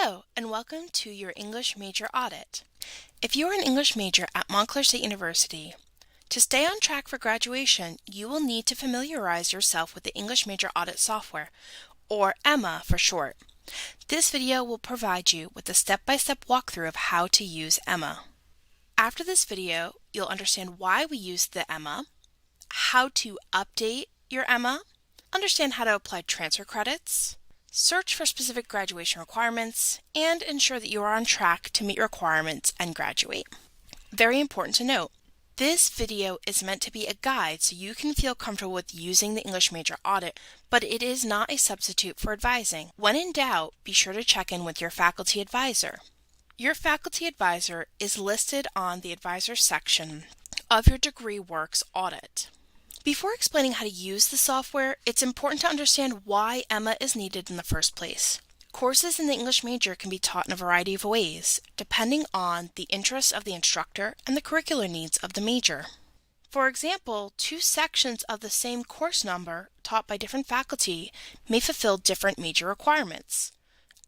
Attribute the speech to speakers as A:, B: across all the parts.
A: Hello, and welcome to your English Major Audit. If you are an English major at Montclair State University, to stay on track for graduation, you will need to familiarize yourself with the English Major Audit software, or EMA for short. This video will provide you with a step-by-step walkthrough of how to use EMA. After this video, you'll understand why we use the EMA, how to update your EMA, understand how to apply transfer credits, search for specific graduation requirements, and ensure that you are on track to meet your requirements and graduate. Very important to note, this video is meant to be a guide so you can feel comfortable with using the English Major Audit, but it is not a substitute for advising. When in doubt, be sure to check in with your faculty advisor. Your faculty advisor is listed on the advisor section of your degree works audit. Before explaining how to use the software, it's important to understand why EMA is needed in the first place. Courses in the English major can be taught in a variety of ways, depending on the interests of the instructor and the curricular needs of the major. For example, two sections of the same course number taught by different faculty may fulfill different major requirements,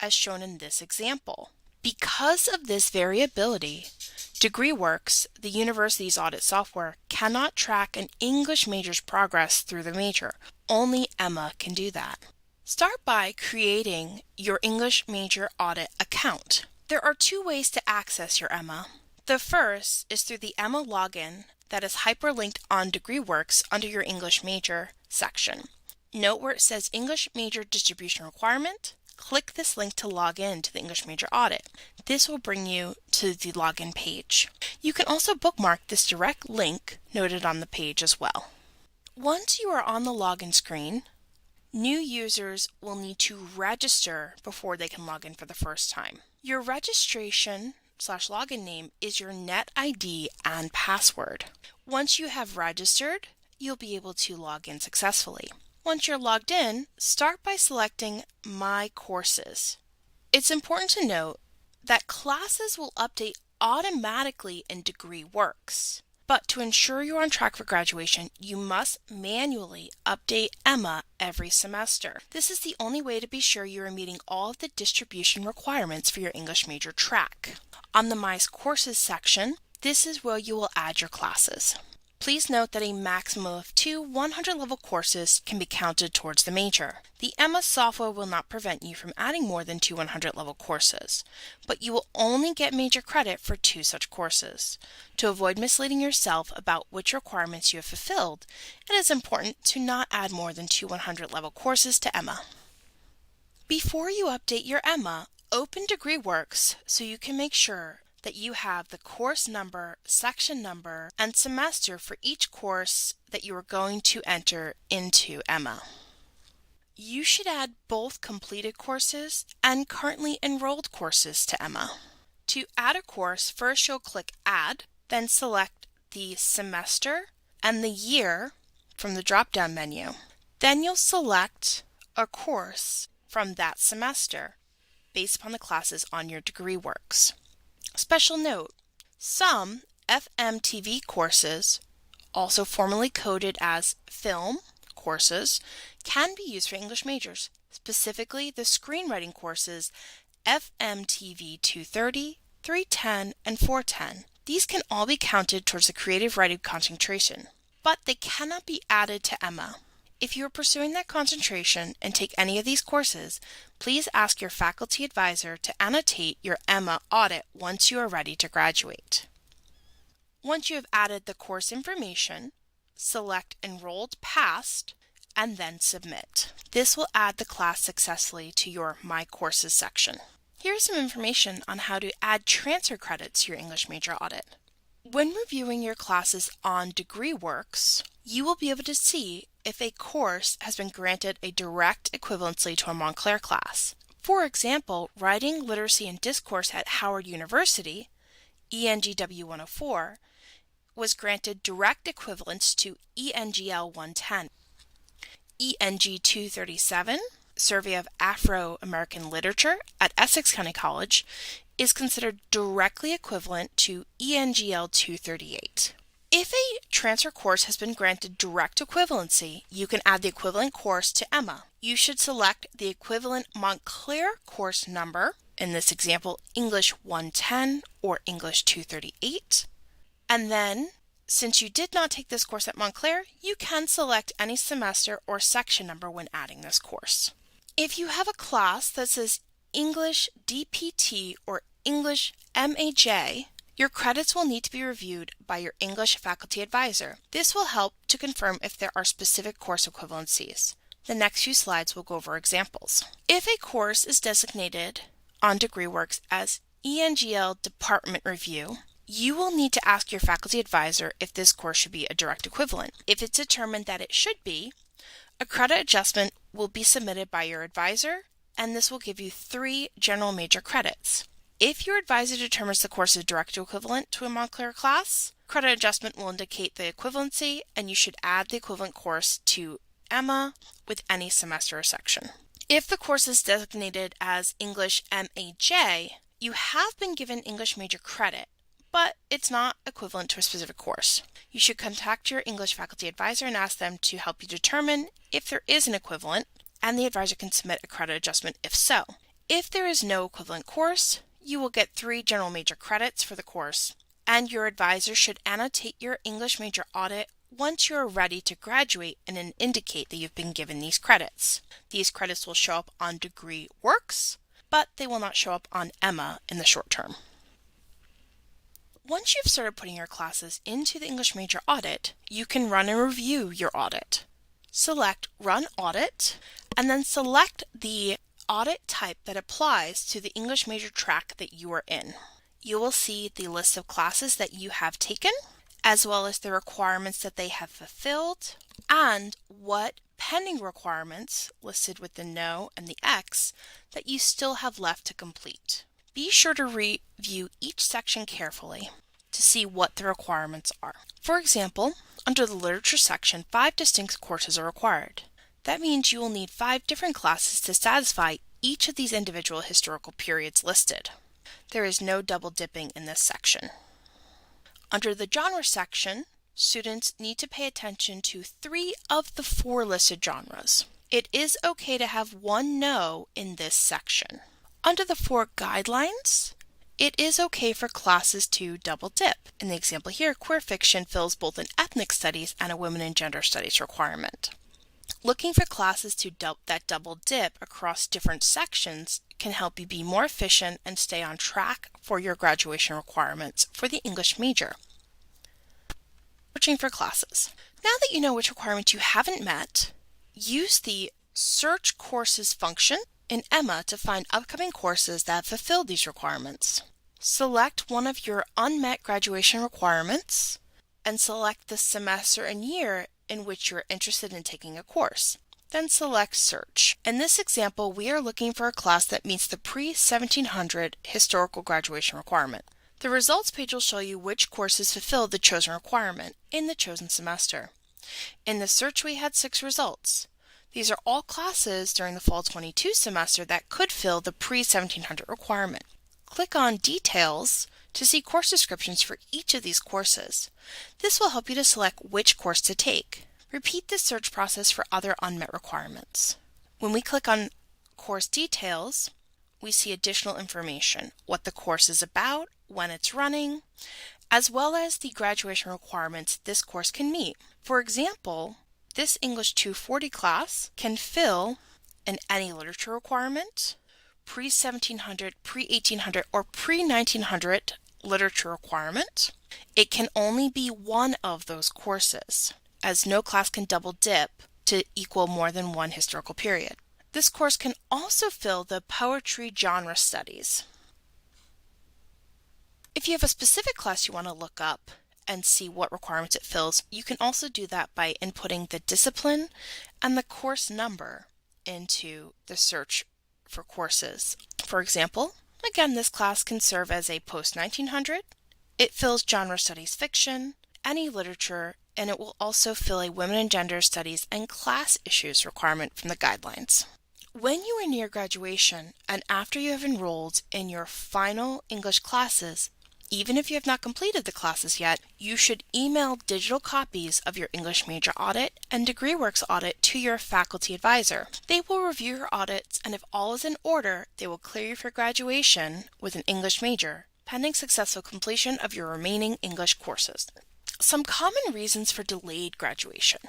A: as shown in this example. Because of this variability, DegreeWorks, the university's audit software, cannot track an English major's progress through the major. Only EMA can do that. Start by creating your English Major Audit account. There are two ways to access your EMA. The first is through the EMA login that is hyperlinked on DegreeWorks under your English Major section. Note where it says English Major Distribution Requirement. Click this link to log in to the English Major Audit. This will bring you to the login page. You can also bookmark this direct link noted on the page as well. Once you are on the login screen, new users will need to register before they can log in for the first time. Your registration/login name is your net ID and password. Once you have registered, you'll be able to log in successfully. Once you're logged in, start by selecting My Courses. It's important to note that classes will update automatically in DegreeWorks. But to ensure you're on track for graduation, you must manually update EMA every semester. This is the only way to be sure you are meeting all of the distribution requirements for your English major track. On the My Courses section, this is where you will add your classes. Please note that a maximum of 2 100-level courses can be counted towards the major. The EMA software will not prevent you from adding more than 2 100-level courses, but you will only get major credit for 2 such courses. To avoid misleading yourself about which requirements you have fulfilled, it is important to not add more than 2 100-level courses to EMA. Before you update your EMA, open DegreeWorks so you can make sure that you have the course number, section number, and semester for each course that you are going to enter into EMA. You should add both completed courses and currently enrolled courses to EMA. To add a course, first you'll click Add, then select the semester and the year from the drop-down menu. Then you'll select a course from that semester based upon the classes on your DegreeWorks. Special note, some FMTV courses, also formerly coded as film courses, can be used for English majors, specifically the screenwriting courses FMTV 230, 310, and 410. These can all be counted towards the creative writing concentration, but they cannot be added to EMA. If you are pursuing that concentration and take any of these courses, please ask your faculty advisor to annotate your EMA audit once you are ready to graduate. Once you have added the course information, select Enrolled Past and then Submit. This will add the class successfully to your My Courses section. Here's some information on how to add transfer credits to your English Major Audit. When reviewing your classes on DegreeWorks, you will be able to see if a course has been granted a direct equivalency to a Montclair class. For example, Writing, Literacy, and Discourse at Howard University, ENGW 104, was granted direct equivalence to ENGL 110. ENG 237, Survey of Afro-American Literature at Essex County College, is considered directly equivalent to ENGL 238. If a transfer course has been granted direct equivalency, you can add the equivalent course to EMA. You should select the equivalent Montclair course number in this example, English 110 or English 238. And then, since you did not take this course at Montclair, you can select any semester or section number when adding this course. If you have a class that says English DPT or English MAJ, your credits will need to be reviewed by your English faculty advisor. This will help to confirm if there are specific course equivalencies. The next few slides will go over examples. If a course is designated on DegreeWorks as ENGL Department Review, you will need to ask your faculty advisor if this course should be a direct equivalent. If it's determined that it should be, a credit adjustment will be submitted by your advisor, and this will give you 3 general major credits. If your advisor determines the course is direct equivalent to a Montclair class, credit adjustment will indicate the equivalency, and you should add the equivalent course to EMMA with any semester or section. If the course is designated as English MAJ, you have been given English major credit, but it's not equivalent to a specific course. You should contact your English faculty advisor and ask them to help you determine if there is an equivalent, and the advisor can submit a credit adjustment if so. If there is no equivalent course, you will get 3 general major credits for the course, and your advisor should annotate your English major audit once you are ready to graduate and then indicate that you've been given these credits. These credits will show up on DegreeWorks, but they will not show up on EMMA in the short term. Once you've started putting your classes into the English Major Audit, you can run and review your audit. Select Run Audit, and then select the audit type that applies to the English major track that you are in. You will see the list of classes that you have taken, as well as the requirements that they have fulfilled, and what pending requirements, listed with the no and the X, that you still have left to complete. Be sure to review each section carefully to see what the requirements are. For example, under the Literature section, 5 distinct courses are required. That means you will need 5 different classes to satisfy each of these individual historical periods listed. There is no double dipping in this section. Under the Genre section, students need to pay attention to 3 of the 4 listed genres. It is okay to have 1 no in this section. Under the 4 guidelines, it is okay for classes to double dip. In the example here, queer fiction fills both an ethnic studies and a women and gender studies requirement. Looking for classes that double dip across different sections can help you be more efficient and stay on track for your graduation requirements for the English major. Searching for classes. Now that you know which requirements you haven't met, use the Search Courses function in EMMA to find upcoming courses that have fulfilled these requirements. Select one of your unmet graduation requirements and select the semester and year in which you are interested in taking a course. Then select Search. In this example, we are looking for a class that meets the pre-1700 historical graduation requirement. The results page will show you which courses fulfilled the chosen requirement in the chosen semester. In the search, we had 6 results. These are all classes during the fall 22 semester that could fill the pre-1700 requirement. Click on Details to see course descriptions for each of these courses. This will help you to select which course to take. Repeat this search process for other unmet requirements. When we click on Course Details, we see additional information, what the course is about, when it's running, as well as the graduation requirements this course can meet. For example, this English 240 class can fill an any literature requirement, pre-1700, pre-1800, or pre-1900 literature requirement. It can only be one of those courses, as no class can double dip to equal more than one historical period. This course can also fill the poetry genre studies. If you have a specific class you want to look up and see what requirements it fills, you can also do that by inputting the discipline and the course number into the search for courses. For example, again, this class can serve as a post-1900. It fills genre studies fiction, any literature, and it will also fill a women and gender studies and class issues requirement from the guidelines. When you are near graduation and after you have enrolled in your final English classes, Even if you have not completed the classes yet, you should email digital copies of your English Major Audit and DegreeWorks Audit to your faculty advisor. They will review your audits, and if all is in order, they will clear you for graduation with an English major, pending successful completion of your remaining English courses. Some common reasons for delayed graduation: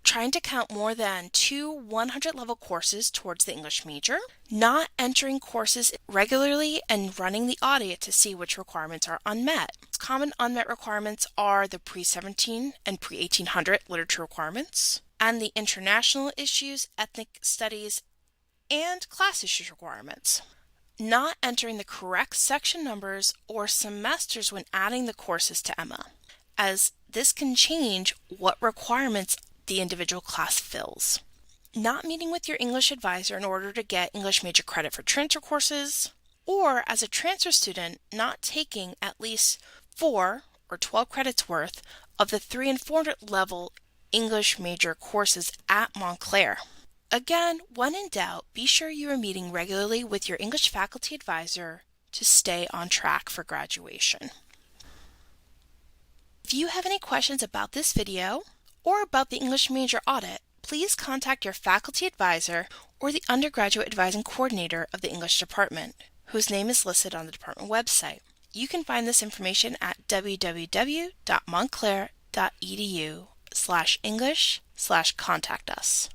A: trying to count more than 2 100-level courses towards the English major, not entering courses regularly and running the audit to see which requirements are unmet. Common unmet requirements are the pre-17 and pre-1800 literature requirements, and the international issues, ethnic studies, and class issues requirements. Not entering the correct section numbers or semesters when adding the courses to EMMA, as this can change what requirements the individual class fills. Not meeting with your English advisor in order to get English major credit for transfer courses, or as a transfer student, not taking at least 4 or 12 credits worth of the 300 and 400 level English major courses at Montclair. Again, when in doubt, be sure you are meeting regularly with your English faculty advisor to stay on track for graduation. If you have any questions about this video or about the English Major Audit, please contact your faculty advisor or the undergraduate advising coordinator of the English department, whose name is listed on the department website. You can find this information at www.montclair.edu/English/contact us.